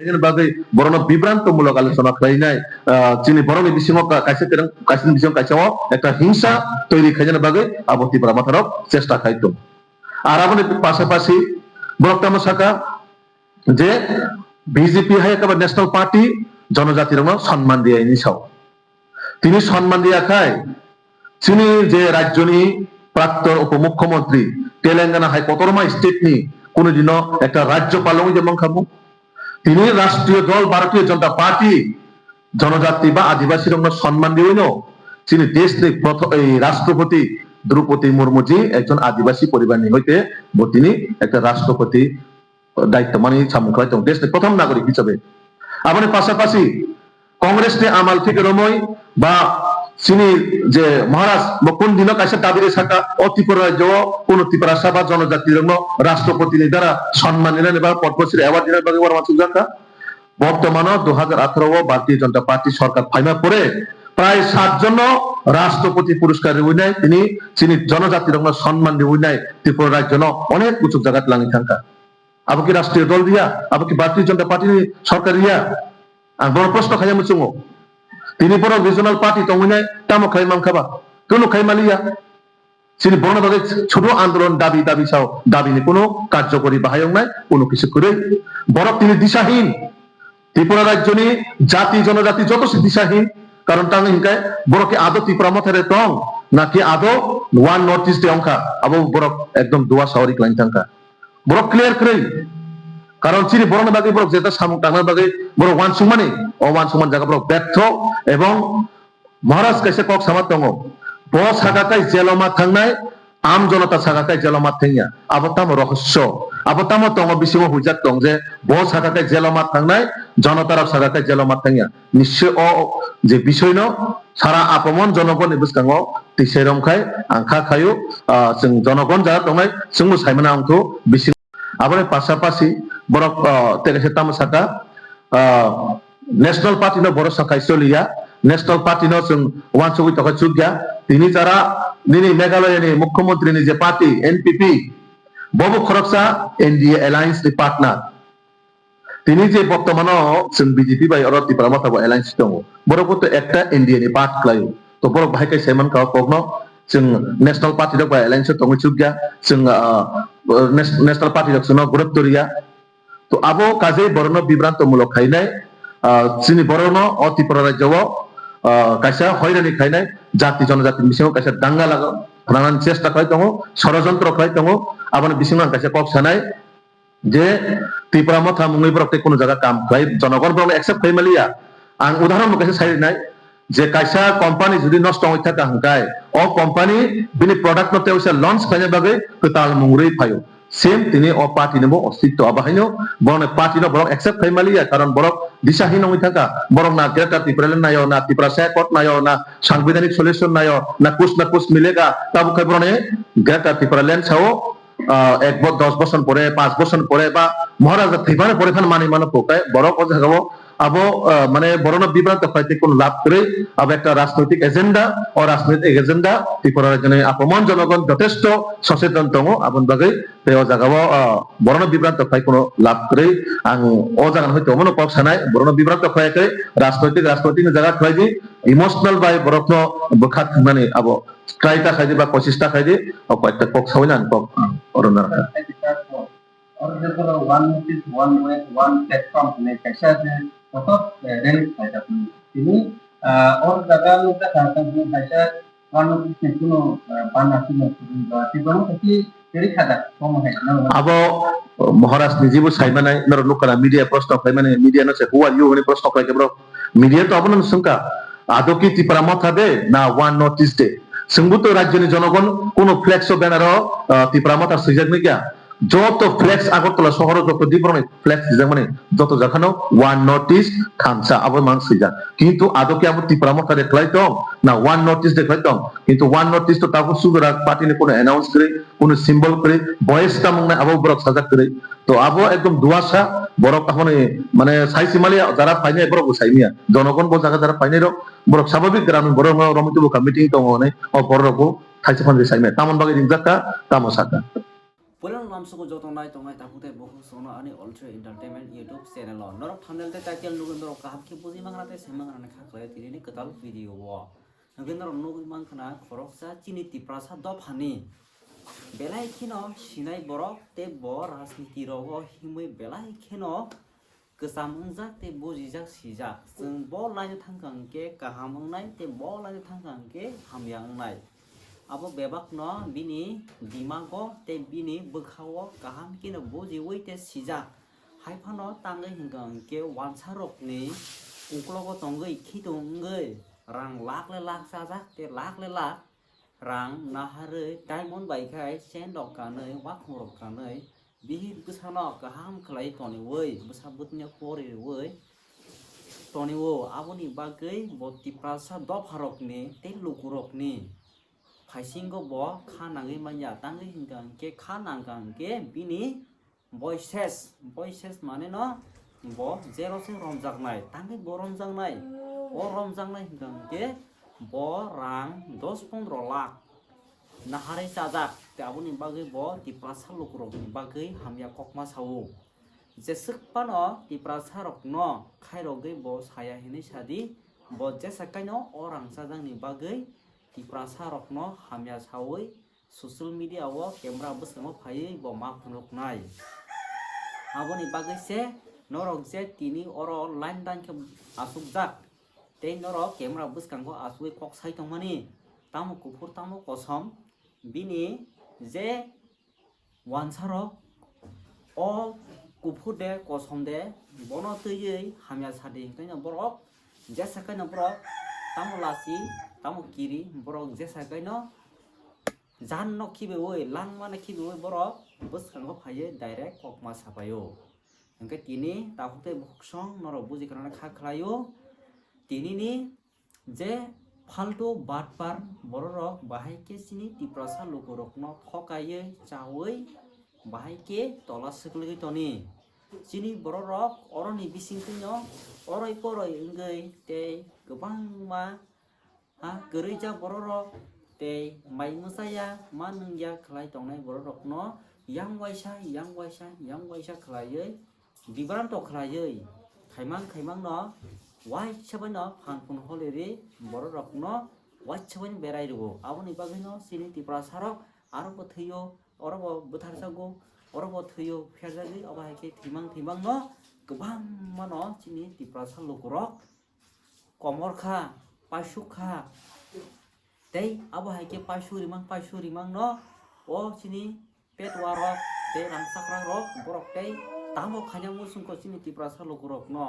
এখানে বাদে বরণ বিভ্রান্তমূলক আলোচনা খাইনাই চিনি বরণের বিসিং কাইসিন বিসিং কাইসাও একটা হিংসা তৈরি খাইজানোর বাদে আবর্তি পড়া মাথারও চেষ্টা খাইতো আর আমাদের পাশাপাশি বরকতাম শাখা যে বিজেপি হাই একেবারে ন্যাশনাল পার্টি জনজাতির সম্মান দিয়ে নিছাও তিনি সম্মান দিয়া খায় তিনি যে রাজ্যনি প্রাক্তন উপমুখ্যমন্ত্রী তেলেঙ্গানা হাই কতরমা স্টেট নি কোনদিনও একটা রাজ্যপাল যেমন খাবো তিনি রাষ্ট্রীয় দল ভারতীয় জনতা পার্টি জনজাতি বা আদিবাসী সম্মান দিবেন তিনি দেশ রাষ্ট্রপতি দ্রৌপদী মুর্মুজি একজন আদিবাসী পরিবার হইতে তিনি একটা রাষ্ট্রপতি দায়িত্ব মানে সামুখাই দেশ প্রথম নাগরিক হিসেবে আমাদের পাশাপাশি কংগ্রেস আমাল থেকে রময় বা তিনি যে মহারাজ কোন দিন কাছে দাবিরে থাকা ও ত্রিপুরা রাজ্য কোন ত্রিপুরা সভা জনজাতির রাষ্ট্রপতি দ্বারা সম্মান নিলেন এবার পদ্মশ্রী অ্যাওয়ার্ড দিলেন বর্তমানে 2018 ভারতীয় জনতা পার্টি সরকার ফাইনাল করে প্রায় 7 জন রাষ্ট্রপতি পুরস্কার উইনায় তিনি চিনি জনজাতির সম্মান উইনায় ত্রিপুরা রাজ্য অনেক উঁচু জায়গা লাঙি থাকা আবার কি রাষ্ট্রীয় দল দিয়া আবার কি ভারতীয় জনতা পার্টি সরকার ইয়া আর বড় প্রশ্ন খাইয়া মুচুঙ তিনি বড় রিজনাল পার্টি তো উইনায় তামো খাই মাং খাবা কোনো খাই মালিয়া তিনি বর্ণ ছোট আন্দোলন দাবি দাবি চাও দাবি কোনো কার্যকরী বাহায়ক নাই কোনো কিছু করে বড় তিনি দিশাহীন ত্রিপুরা রাজ্য নি জাতি জনজাতি যত দিশাহীন কারণ তাং হিংকায় বড়কে আদৌ ত্রিপুরা মথারে টং নাকি আদৌ ওয়ান নর্থ ইস্ট অংকা আবো বড় একদম দোয়া শহরিক লাইন থাকা বড় ক্লিয়ার করে কারণ চিনি বড় বাকি বড় যেটা সামুক টাঙার বাকি বড় ওয়ান সুমানি ওয়ান সুমান জায়গা বড় ব্যর্থ এবং মহারাজ কাছে কক সামার দङ বস হাগাকাই জেলমা থাংনায় আম জনতা সাগাকাই জেলমা থাইয়া আবতাম রহস্য আবতাম দङ বিসিম হুইজাক দং যে বস হাগাকাই জেলমা থাংনায় জনতার সাগাকাই জেলমা থাইয়া নিশ্চয় ও যে বিষয় ন সারা আপমন জনগণ বুঝকাङ তিসে রমখাই আংখা খায়ু जों জনগণ যারা দংনাই जोंबो সাইমানা आंखौ বিসি আবার পাশাপাশি বড় তেরেসে তাম সাকা ন্যাশনাল পার্টি ন বড় শাখায় চলিয়া ন্যাশনাল পার্টি ন जों ওয়ান সবই তখন চুকিয়া তিনি যারা নিনি মেঘালয়নি মুখ্যমন্ত্রী যে পার্টি এনপিপি ববু খরকসা এনডিএ অ্যালায়েন্স দি পার্টনার তিনি যে বর্তমানে जों বিজেপি বাই অর ত্রিপুরা মথাবো অ্যালায়েন্স দङ বড় একটা এনডিএ নি পার্ট ক্লায়ু তো বড় ভাইকাই সাইমান কাও কগ্ন जों ন্যাশনাল পার্টি দক বাই অ্যালায়েন্স দङ চুকিয়া जों ন্যাশনাল পার্টি দক ন গুরুত্ব রিয়া তো আবো কাজে বড় বিভ্রান্তমূলক খাইনাই চিনি বড় অ ত্রিপুরা রাজ্য কাইসা হয়রানি খাইনাই জাতি জনজাতির বিষয়ে কাইসা দাঙ্গা লাগা নানান চেষ্টা খাই দङ ষড়যন্ত্র খাই দङ আবার বিসিং কাইসা কক সানাই যে ত্রিপুরা মথা মুঙ্গই বরকতে কোন জায়গা কাম খাই জনগণ বরং একসেপ্ট খাই মালিয়া আং উদাহরণ কাইসা সাইড নাই যে কাইসা কোম্পানি যদি নষ্ট হই থাকা হাঙ্কায় ও কোম্পানি বিনি প্রোডাক্ট নতে হইছে লঞ্চ খাইনে বাগে তাল মুঙ্গই ফায়ো সেম তিনি ও পার্টি নেব অস্তিত্ব আবাহিনো বরং পার্টি বরং একসেপ্ট খাই মালিয়া কারণ বরং দিশাহীন হই থাকা বরং না গ্রেটার ত্রিপুরা নাই না ত্রিপুরা স্যাকট নাই না সাংবিধানিক সলিউশন নাই না কুছ মিলেগা তাবু খাই বরং গ্রেটার ত্রিপুরা ল্যান্ড ছাও 10 বছর পরে 5 বছর পরে বা মহারাজা থিবানে পরে ফান মানি মানো পোকায় বড় কথা গাবো আবো মানে বড় বিভ্রান্ত হইতে কোন লাভ করে আবার একটা রাজনৈতিক এজেন্ডা ও রাজনৈতিক এজেন্ডা ত্রিপুরার জন্য আপমন জনগণ যথেষ্ট সচেতন দङ আবন বাগে তেও জাগাবো বড় বিভ্রান্ত হয় কোন লাভ করে আং ও জাগান হইতে মনো কক সানাই বড় বিভ্রান্ত হইতে রাজনৈতিক জায়গা খাই দি ইমোশনাল বাই বড় বখাত মানে আবো ট্রাইটা খাই দি বা কোশিশটা খাই দি ও কয়েকটা কক সাইনান কক অরুণা और जब one notice one way one platform ने कैसा है तो रेल फायदा ini और जगह लोग का खाता है कैसा वन नोटिस ने कुनो पाना सुनो berarti baru tapi jadi kada कम है अब মহারাজ নিজেও সাইমানাই নর লোকরা মিডিয়া প্রশ্ন খাই মানে মিডিয়া নছে হু আর ইউ হনে প্রশ্ন খাই কেবল মিডিয়া তো আপন সংকা আদৌ কি ত্রিপুরা মথা দে না ওয়ান নর্থ ইস্ট দে সংগুত রাজ্যনি জনগণ কোন ফ্লেক্স ব্যানার ত্রিপুরা মথা সুযোগ নেই যত ফ্লেক্স আগরতলা শহর যত ডিফারেন্ট ফ্লেক্স মানে যত জাখানো ওয়ান নর্থ ইস্ট খামসা আবার মান সুইজা কিন্তু আদৌ কি আমরা ত্রিপুরা মথা দেখলাই তো না ওয়ান নর্থ ইস্ট দেখলাই তো কিন্তু ওয়ান নর্থ ইস্ট তো তারপর সুগরা পার্টি নে কোনো অ্যানাউন্স করে কোনো সিম্বল করে ভয়েসটা মনে আবো বড় সাজা করে তো আবো একদম দুয়াশা বড় কাহনে মানে সাইসিমালিয়া যারা পাইনে বড় সাইমিয়া জনগণ বড় জায়গা যারা পাইনে বড় স্বাভাবিক গ্রামীণ বড় রমিত বুকা মিটিং তো মনে ও বড় রকম খাইছে ফান সাইমিয়া তামন বাগে দিন জাকা তামসাকা Pulang lam suku jotong nai tong nai takute bohu sono ani ultra entertainment YouTube channel on norok thumbnail te title nugun norok kaham ki buji mangra te semang rane kha khlai tini ni ketal video wo nugun norok nugun mangkhana khoroksa chini tiprasa do phani belai khino sinai borok te bo rajniti rogo himui belai khino kesam ungjak te bojijak sijak jeng bo laino thangkang ke kaham ungnai te bo laino thangkang ke hamyang ungnai abo bebak no bini dimago te bini bukhawo kaham kino bojiwei te sijak haifano tangai hinggang ke wansarok ni uklogo tongai khidongei rang lakle lak sajak te lakle lak rang nahare diamond bai khai sendok kanai wakhorok kanai bihi kusano kaham khlai toni wei busabutnya kori wei toni wo aboni bagai boti prasa do pharok ni te lukurok ni Paisingo bo khanangi manya tangi hinggang ke khananggang ke bini voices mane no bo zero se romjak nai tangi bo romjak nai o romjak nai hinggang ke bo rang 10-15 lakh nahare sajak te aboni bagai bo tiprasa lukurok ni bagai hamya kokma sawo jesek pano tiprasa rok no khairogei bo saya hini sadi bo jesakai no orang sajang ni bagai tiprasa rok no hamya sawi social media wo camera busamo phai bo ma phunok nai aboni bagai se norok je tini oro line dan ke asuk jak te norok camera buskang ko asui kok sai tongmani tamu kupur tamu kosom bini je wansaro o kupur de kosom de bono tei hamya sadi kaina borok jesa kaina borok tamu lasi tamu kiri borok jesa kaino jan no khibe oi lang mane khibe oi borok buskango phaye direct kokma sapayo engke tini tahute buksong noro buji karana kha khlayo tini ni je falto batpar borok bahai ke sini tiprasa lukurok no thokaye chawi bahai ke tola sikli toni sini borok oroni bisingtino oroi poroi engei te gobang ma gereja borok te mai musaya manungya khlai tongnai borok no yang waisa khlaiye bibranto khlaiye khaimang no wai chabai no phanpun holeri borok no wai chabai berai rugo aboni bagai no sini tiprasa rok aro bo thyo oro bo butharsago oro bo thyo pherjagi abai ke thimang no gobang mano sini tiprasa lukurok komor kha pasuk kha tei abo haike pasuri mang no o sini petwarok te ramsakra rok borok tei tamo khanyang musung ko sini tiprasa lukurok no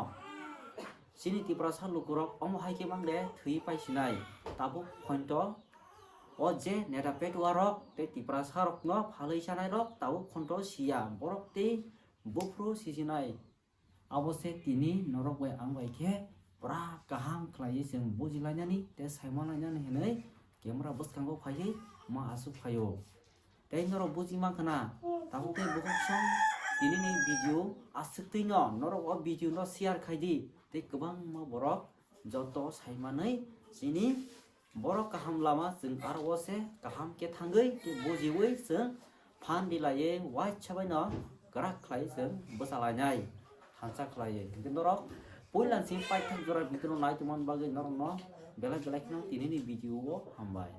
sini tiprasa lukurok omo haike mangde thui paisinai tabo khonto o je neta petwarok te tiprasa rok no phalai sanai rok tabo khonto sia borok tei bufru sisinai abo se tini norok bai angbai ke pra kaham khlai jeng bujilainani te saimalainani hinai camera buskango phai ma asu phayo tei norok bujima khana tabu ke buksong tini ni video asukti no norok o video no share khaidi te kubang ma borok joto saimanai sini borok kaham lama jeng arwo se kaham ke thangai te bujiwei jeng phan dilaye wai chabai no grak khlai jeng busalainai hansa khlai te norok poilan sing pai thang jora bitro nai tumon bagai norok no belai belai kino tini ni video wo hambai